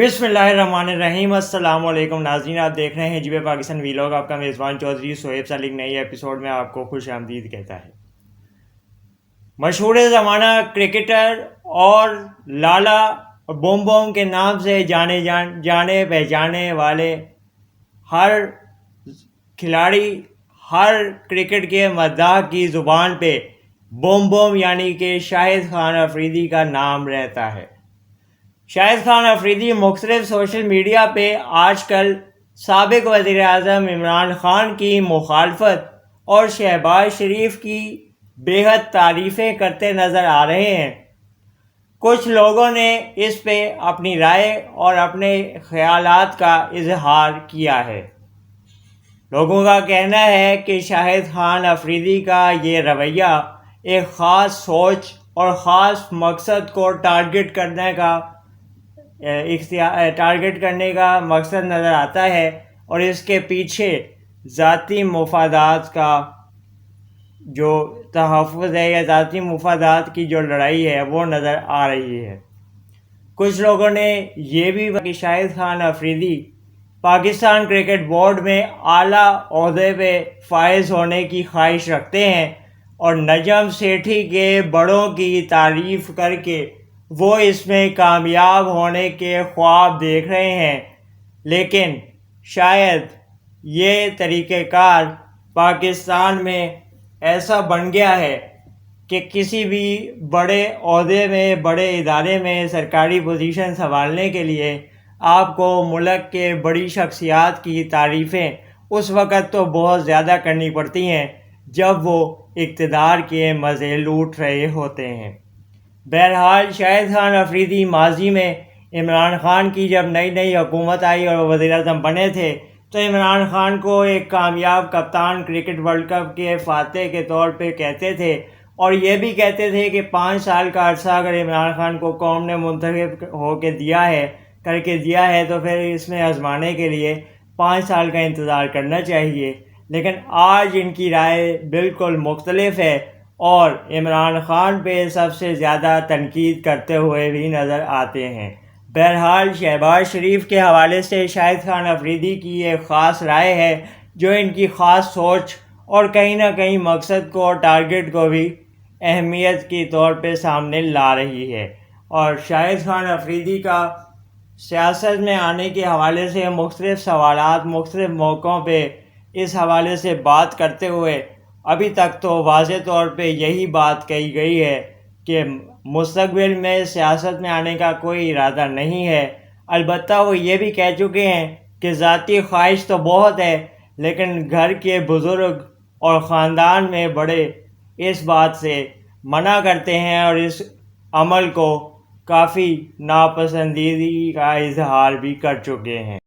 بسم اللہ الرحمن الرحیم۔ السلام علیکم ناظرین، آپ دیکھ رہے ہیں جی پاکستان ویلاگ۔ آپ کا میزبان چودھری سہیب سالک نئی ایپیسوڈ میں آپ کو خوش آمدید کہتا ہے۔ مشہور زمانہ کرکٹر اور لالا بوم بوم کے نام سے جانے پہچانے والے ہر کھلاڑی، ہر کرکٹ کے مداح کی زبان پہ بوم بوم یعنی کہ شاہد خان افریدی کا نام رہتا ہے۔ شاہد خان افریدی مختلف سوشل میڈیا پہ آج کل سابق وزیر اعظم عمران خان کی مخالفت اور شہباز شریف کی بے حد تعریفیں کرتے نظر آ رہے ہیں۔ کچھ لوگوں نے اس پہ اپنی رائے اور اپنے خیالات کا اظہار کیا ہے۔ لوگوں کا کہنا ہے کہ شاہد خان افریدی کا یہ رویہ ایک خاص سوچ اور خاص مقصد کو ٹارگٹ کرنے کا مقصد نظر آتا ہے، اور اس کے پیچھے ذاتی مفادات کا جو تحفظ ہے یا ذاتی مفادات کی جو لڑائی ہے وہ نظر آ رہی ہے۔ کچھ لوگوں نے یہ بھی کہ شاہد خان افریدی پاکستان کرکٹ بورڈ میں اعلیٰ عہدے پہ فائز ہونے کی خواہش رکھتے ہیں، اور نجم سیٹھی کے بڑوں کی تعریف کر کے وہ اس میں کامیاب ہونے کے خواب دیکھ رہے ہیں، لیکن شاید یہ طریقہ کار پاکستان میں ایسا بن گیا ہے کہ کسی بھی بڑے عہدے میں، بڑے ادارے میں سرکاری پوزیشن سنبھالنے کے لیے آپ کو ملک کے بڑی شخصیات کی تعریفیں اس وقت تو بہت زیادہ کرنی پڑتی ہیں جب وہ اقتدار کے مزے لوٹ رہے ہوتے ہیں۔ بہرحال شاہد خان افریدی ماضی میں عمران خان کی جب نئی حکومت آئی اور وزیر اعظم بنے تھے تو عمران خان کو ایک کامیاب کپتان، کرکٹ ورلڈ کپ کے فاتح کے طور پہ کہتے تھے، اور یہ بھی کہتے تھے کہ 5 سال کا عرصہ اگر عمران خان کو قوم نے منتخب کر کے دیا ہے تو پھر اس میں آزمانے کے لیے 5 سال کا انتظار کرنا چاہیے۔ لیکن آج ان کی رائے بالکل مختلف ہے، اور عمران خان پہ سب سے زیادہ تنقید کرتے ہوئے بھی نظر آتے ہیں۔ بہرحال شہباز شریف کے حوالے سے شاہد خان افریدی کی ایک خاص رائے ہے جو ان کی خاص سوچ اور کہیں نہ کہیں مقصد کو اور ٹارگٹ کو بھی اہمیت کے طور پہ سامنے لا رہی ہے۔ اور شاہد خان افریدی کا سیاست میں آنے کے حوالے سے مختلف سوالات مختلف موقعوں پہ اس حوالے سے بات کرتے ہوئے ابھی تک تو واضح طور پہ یہی بات کہی گئی ہے کہ مستقبل میں سیاست میں آنے کا کوئی ارادہ نہیں ہے۔ البتہ وہ یہ بھی کہہ چکے ہیں کہ ذاتی خواہش تو بہت ہے، لیکن گھر کے بزرگ اور خاندان میں بڑے اس بات سے منع کرتے ہیں اور اس عمل کو کافی ناپسندیدگی کا اظہار بھی کر چکے ہیں۔